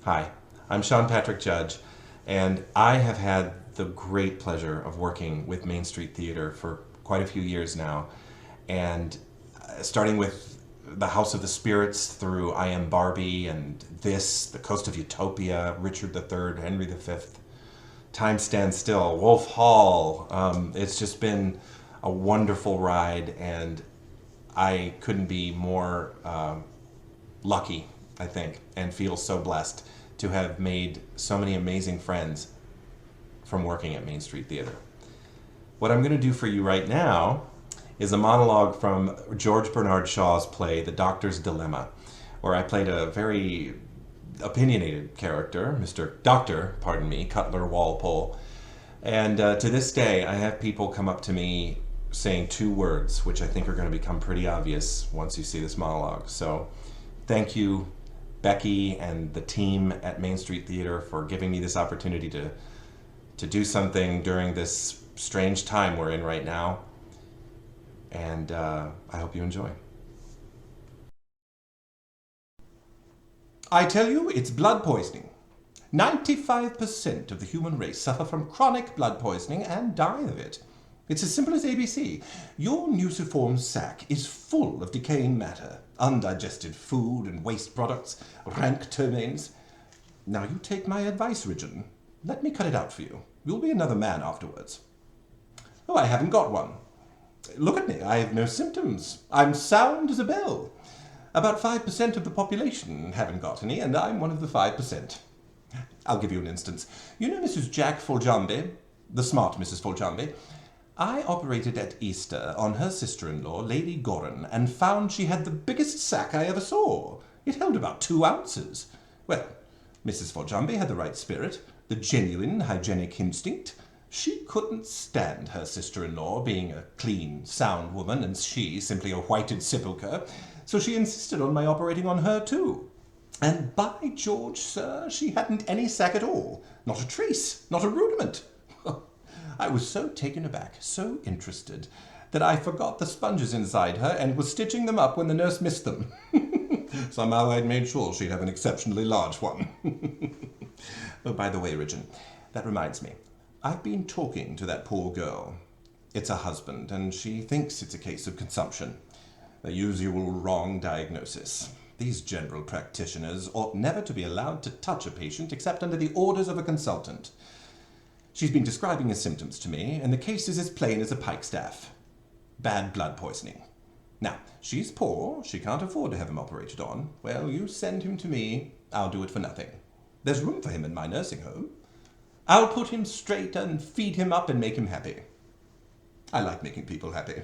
Hi, I'm Seán Patrick Judge, and I have had the great pleasure of working with Main Street Theater for quite a few years now. And starting with The House of the Spirits through I Am Barbie and this, The Coast of Utopia, Richard III, Henry V, Time Stands Still, Wolf Hall. It's just been a wonderful ride, and I couldn't be more lucky, I think, and feel so blessed to have made so many amazing friends from working at Main Street Theater. What I'm going to do for you right now is a monologue from George Bernard Shaw's play, The Doctor's Dilemma, where I played a very opinionated character, Mr. Doctor, pardon me, Cutler Walpole. And to this day, I have people come up to me saying two words, which I think are going to become pretty obvious once you see this monologue. So thank you, Becky and the team at Main Street Theater, for giving me this opportunity to do something during this strange time we're in right now. And I hope you enjoy. I tell you, it's blood poisoning. 95% of the human race suffer from chronic blood poisoning and die of it. It's as simple as ABC. Your nuciform sac is full of decaying matter, undigested food and waste products, rank termains. Now you take my advice, Ridgeon. Let me cut it out for you. You'll be another man afterwards. Oh, I haven't got one. Look at me. I have no symptoms. I'm sound as a bell. About 5% of the population haven't got any, and I'm one of the 5%. I'll give you an instance. You know Mrs. Jack Foljambe, the smart Mrs. Foljambe? I operated at Easter on her sister-in-law, Lady Goran, and found she had the biggest sack I ever saw. It held about 2 ounces. Well, Mrs. Foljambe had the right spirit, the genuine hygienic instinct. She couldn't stand her sister-in-law being a clean, sound woman, and she simply a whited sepulchre, so she insisted on my operating on her too. And by George, sir, she hadn't any sack at all. Not a trace, not a rudiment. I was so taken aback, so interested, that I forgot the sponges inside her and was stitching them up when the nurse missed them. Somehow I'd made sure she'd have an exceptionally large one. Oh, by the way, Ridgeon, that reminds me. I've been talking to that poor girl. It's a husband, and she thinks it's a case of consumption. The usual wrong diagnosis. These general practitioners ought never to be allowed to touch a patient except under the orders of a consultant. She's been describing his symptoms to me, and the case is as plain as a pikestaff. Bad blood poisoning. Now, she's poor, she can't afford to have him operated on. Well, you send him to me, I'll do it for nothing. There's room for him in my nursing home. I'll put him straight and feed him up and make him happy. I like making people happy.